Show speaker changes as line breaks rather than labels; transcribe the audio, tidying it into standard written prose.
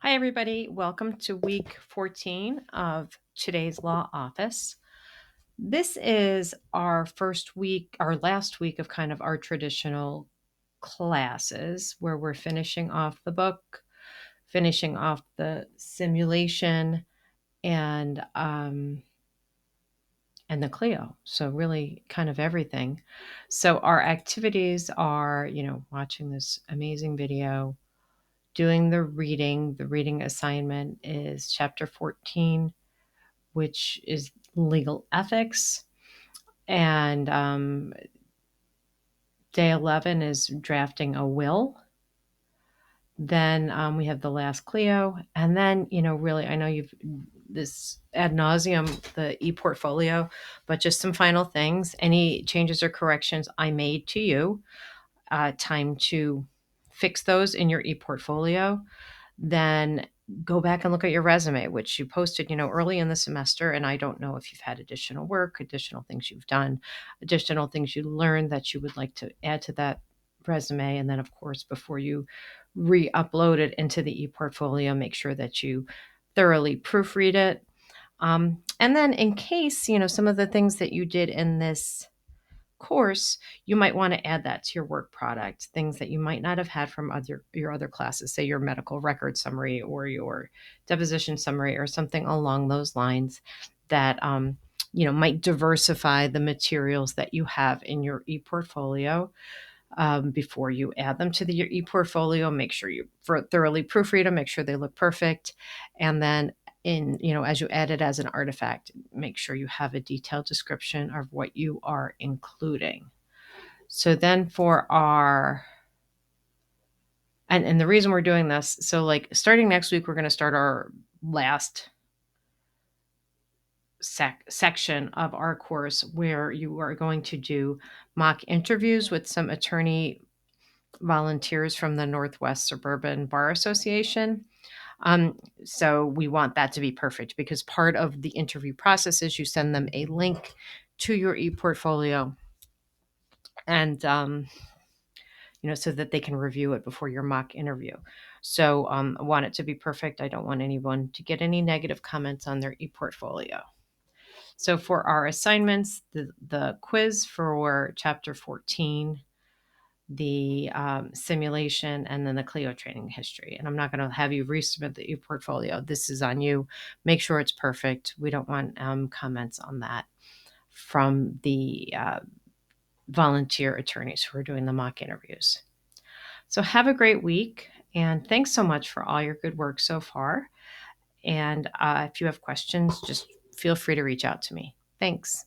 Hi, everybody. Welcome to week 14 of today's Law Office. This is our first week, our last week of kind of our traditional classes where we're finishing off the book, finishing off the simulation, and the Clio. So really kind of everything. So our activities are, watching this amazing video, doing the reading. The reading assignment is chapter 14, which is legal ethics. And day 11 is drafting a will. Then we have the last Clio. And then, really, I know you've this ad nauseum, the e-portfolio, but just some final things. Any changes or corrections I made to you, time to fix those in your e-portfolio. Then go back and look at your resume, which you posted, early in the semester. And I don't know if you've had additional work, additional things you've done, additional things you learned that you would like to add to that resume. And then, of course, before you re-upload it into the e-portfolio, make sure that you thoroughly proofread it. And then in case, some of the things that you did in this course, you might want to add that to your work product, things that you might not have had from your other classes, say your medical record summary or your deposition summary or something along those lines that might diversify the materials that you have in your e-portfolio. Before you add them to your e-portfolio, make sure you thoroughly proofread them, make sure they look perfect, and then as you add it as an artifact, make sure you have a detailed description of what you are including. So then for our and the reason we're doing this, so like starting next week, we're going to start our last section of our course where you are going to do mock interviews with some attorney volunteers from the Northwest Suburban Bar Association. So we want that to be perfect because part of the interview process is you send them a link to your e-portfolio and so that they can review it before your mock interview. So I want it to be perfect. I don't want anyone to get any negative comments on their e-portfolio. So for our assignments, the quiz for chapter 14, the simulation, and then the Clio training history. And I'm not going to have you resubmit the e-portfolio. This is on you. Make sure it's perfect. We don't want comments on that from the volunteer attorneys who are doing the mock interviews. So have a great week, and thanks so much for all your good work so far. And if you have questions, just feel free to reach out to me. Thanks.